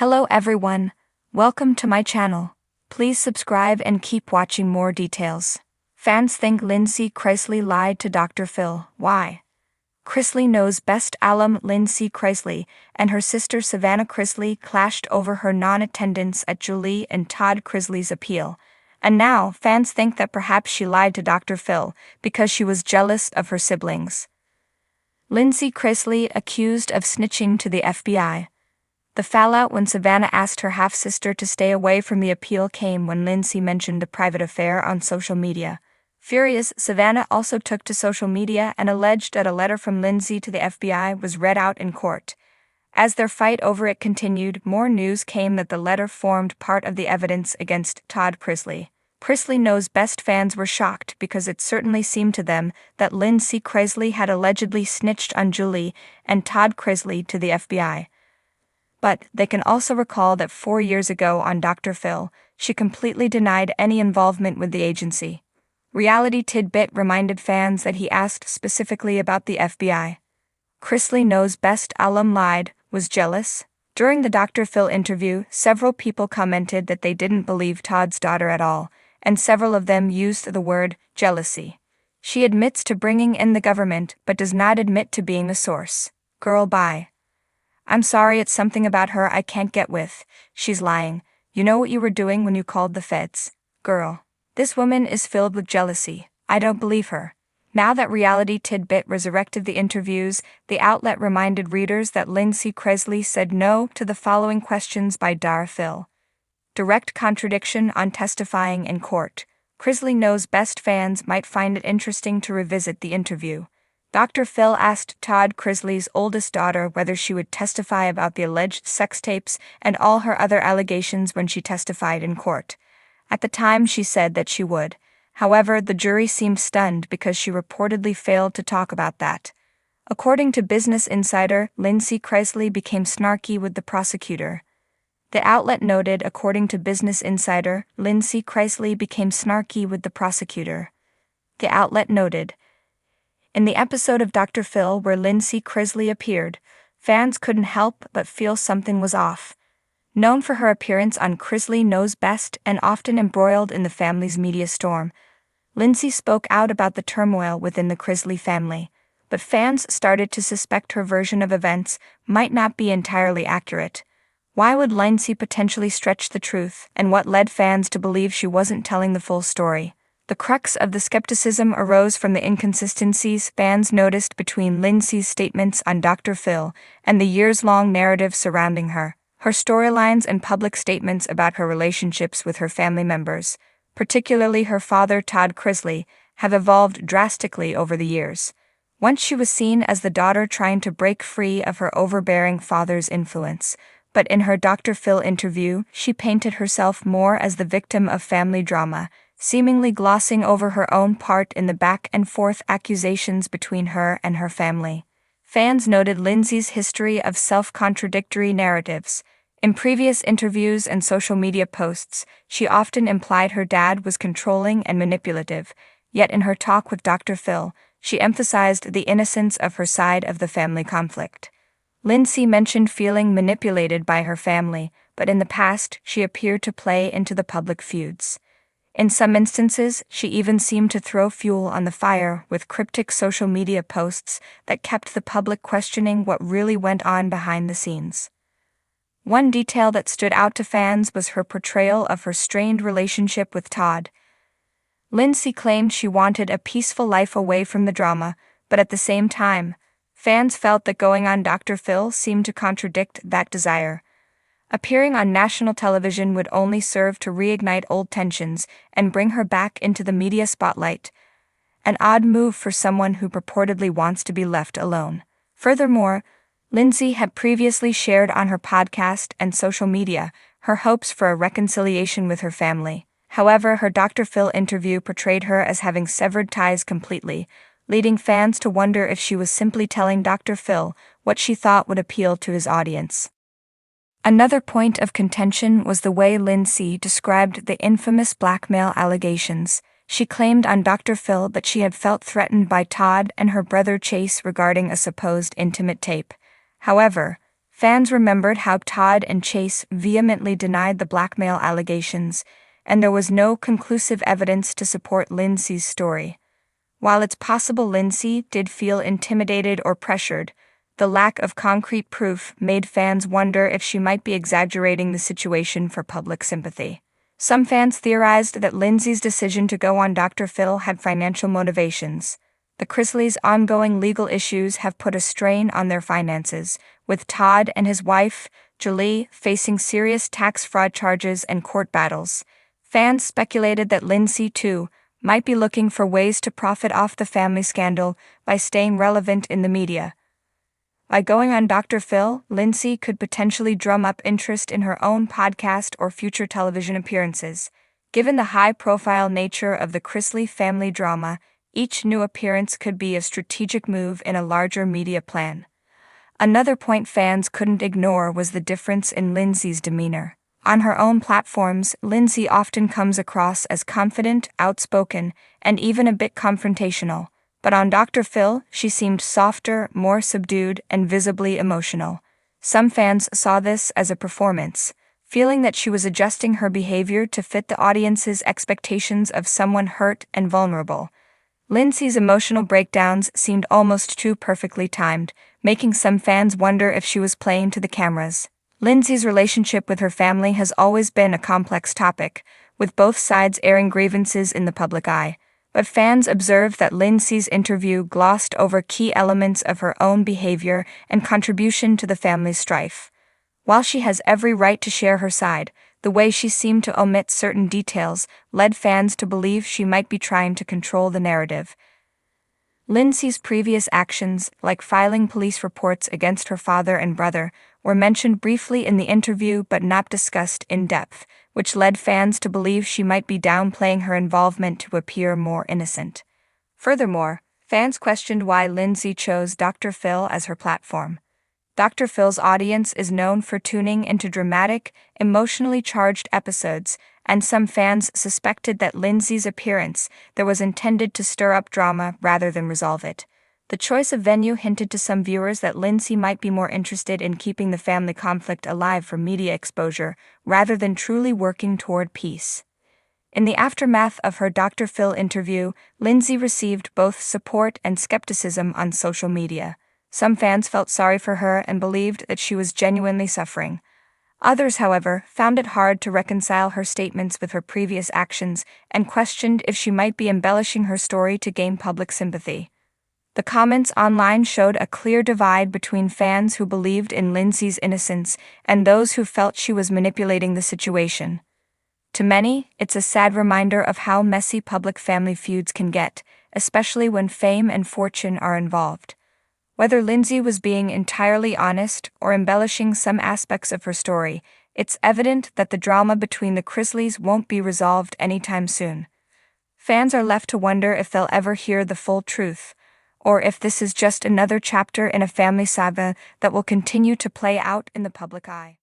Hello everyone, welcome to my channel. Please subscribe and keep watching more details. Fans think Lindsie Chrisley lied to Dr. Phil. Why? Chrisley Knows Best alum Lindsie Chrisley and her sister Savannah Chrisley clashed over her non-attendance at Julie and Todd Chrisley's appeal. And now, fans think that perhaps she lied to Dr. Phil because she was jealous of her siblings. Lindsie Chrisley accused of snitching to the FBI. The fallout when Savannah asked her half-sister to stay away from the appeal came when Lindsie mentioned a private affair on social media. Furious, Savannah also took to social media and alleged that a letter from Lindsie to the FBI was read out in court. As their fight over it continued, more news came that the letter formed part of the evidence against Todd Chrisley. Chrisley Knows Best fans were shocked because it certainly seemed to them that Lindsie Chrisley had allegedly snitched on Julie and Todd Chrisley to the FBI. But they can also recall that 4 years ago on Dr. Phil, she completely denied any involvement with the agency. Reality Tidbit reminded fans that he asked specifically about the FBI. Chrisley Knows Best alum lied, was jealous. During the Dr. Phil interview, several people commented that they didn't believe Todd's daughter at all, and several of them used the word jealousy. She admits to bringing in the government but does not admit to being the source. Girl, bye. I'm sorry, it's something about her I can't get with. She's lying. You know what you were doing when you called the feds. Girl. This woman is filled with jealousy. I don't believe her. Now that Reality Tidbit resurrected the interviews, the outlet reminded readers that Lindsie Chrisley said no to the following questions by Dr. Phil. Direct contradiction on testifying in court. Chrisley Knows Best fans might find it interesting to revisit the interview. Dr. Phil asked Todd Chrisley's oldest daughter whether she would testify about the alleged sex tapes and all her other allegations when she testified in court. At the time, she said that she would. However, the jury seemed stunned because she reportedly failed to talk about that. According to Business Insider, Lindsie Chrisley became snarky with the prosecutor. The outlet noted, according to Business Insider, Lindsie Chrisley became snarky with the prosecutor. The outlet noted, in the episode of Dr. Phil where Lindsie Chrisley appeared, fans couldn't help but feel something was off. Known for her appearance on Chrisley Knows Best and often embroiled in the family's media storm, Lindsie spoke out about the turmoil within the Chrisley family, but fans started to suspect her version of events might not be entirely accurate. Why would Lindsie potentially stretch the truth, and what led fans to believe she wasn't telling the full story? The crux of the skepticism arose from the inconsistencies fans noticed between Lindsie's statements on Dr. Phil and the years-long narrative surrounding her. Her storylines and public statements about her relationships with her family members, particularly her father Todd Chrisley, have evolved drastically over the years. Once she was seen as the daughter trying to break free of her overbearing father's influence, but in her Dr. Phil interview, she painted herself more as the victim of family drama, seemingly glossing over her own part in the back-and-forth accusations between her and her family. Fans noted Lindsie's history of self-contradictory narratives. In previous interviews and social media posts, she often implied her dad was controlling and manipulative, yet in her talk with Dr. Phil, she emphasized the innocence of her side of the family conflict. Lindsie mentioned feeling manipulated by her family, but in the past she appeared to play into the public feuds. In some instances, she even seemed to throw fuel on the fire with cryptic social media posts that kept the public questioning what really went on behind the scenes. One detail that stood out to fans was her portrayal of her strained relationship with Todd. Lindsie claimed she wanted a peaceful life away from the drama, but at the same time, fans felt that going on Dr. Phil seemed to contradict that desire. Appearing on national television would only serve to reignite old tensions and bring her back into the media spotlight. An odd move for someone who purportedly wants to be left alone. Furthermore, Lindsie had previously shared on her podcast and social media her hopes for a reconciliation with her family. However, her Dr. Phil interview portrayed her as having severed ties completely, leading fans to wonder if she was simply telling Dr. Phil what she thought would appeal to his audience. Another point of contention was the way Lindsie described the infamous blackmail allegations. She claimed on Dr. Phil that she had felt threatened by Todd and her brother Chase regarding a supposed intimate tape. However, Fans remembered how Todd and Chase vehemently denied the blackmail allegations, and there was no conclusive evidence to support Lindsie's story. While it's possible Lindsie did feel intimidated or pressured, the lack of concrete proof made fans wonder if she might be exaggerating the situation for public sympathy. Some fans theorized that Lindsie's decision to go on Dr. Phil had financial motivations. The Chrisleys' ongoing legal issues have put a strain on their finances, with Todd and his wife, Julie, facing serious tax fraud charges and court battles. Fans speculated that Lindsie, too, might be looking for ways to profit off the family scandal by staying relevant in the media. By going on Dr. Phil, Lindsie could potentially drum up interest in her own podcast or future television appearances. Given the high-profile nature of the Chrisley family drama, each new appearance could be a strategic move in a larger media plan. Another point fans couldn't ignore was the difference in Lindsie's demeanor. On her own platforms, Lindsie often comes across as confident, outspoken, and even a bit confrontational. But on Dr. Phil, she seemed softer, more subdued, and visibly emotional. Some fans saw this as a performance, feeling that she was adjusting her behavior to fit the audience's expectations of someone hurt and vulnerable. Lindsie's emotional breakdowns seemed almost too perfectly timed, making some fans wonder if she was playing to the cameras. Lindsie's relationship with her family has always been a complex topic, with both sides airing grievances in the public eye. But fans observed that Lindsie's interview glossed over key elements of her own behavior and contribution to the family's strife. While she has every right to share her side, the way she seemed to omit certain details led fans to believe she might be trying to control the narrative. Lindsie's previous actions, like filing police reports against her father and brother, were mentioned briefly in the interview but not discussed in depth, which led fans to believe she might be downplaying her involvement to appear more innocent. Furthermore, fans questioned why Lindsie chose Dr. Phil as her platform. Dr. Phil's audience is known for tuning into dramatic, emotionally charged episodes, and some fans suspected that Lindsie's appearance there was intended to stir up drama rather than resolve it. The choice of venue hinted to some viewers that Lindsie might be more interested in keeping the family conflict alive for media exposure rather than truly working toward peace. In the aftermath of her Dr. Phil interview, Lindsie received both support and skepticism on social media. Some fans felt sorry for her and believed that she was genuinely suffering. Others, however, found it hard to reconcile her statements with her previous actions and questioned if she might be embellishing her story to gain public sympathy. The comments online showed a clear divide between fans who believed in Lindsie's innocence and those who felt she was manipulating the situation. To many, it's a sad reminder of how messy public family feuds can get, especially when fame and fortune are involved. Whether Lindsie was being entirely honest or embellishing some aspects of her story, it's evident that the drama between the Chrisleys won't be resolved anytime soon. Fans are left to wonder if they'll ever hear the full truth, or if this is just another chapter in a family saga that will continue to play out in the public eye.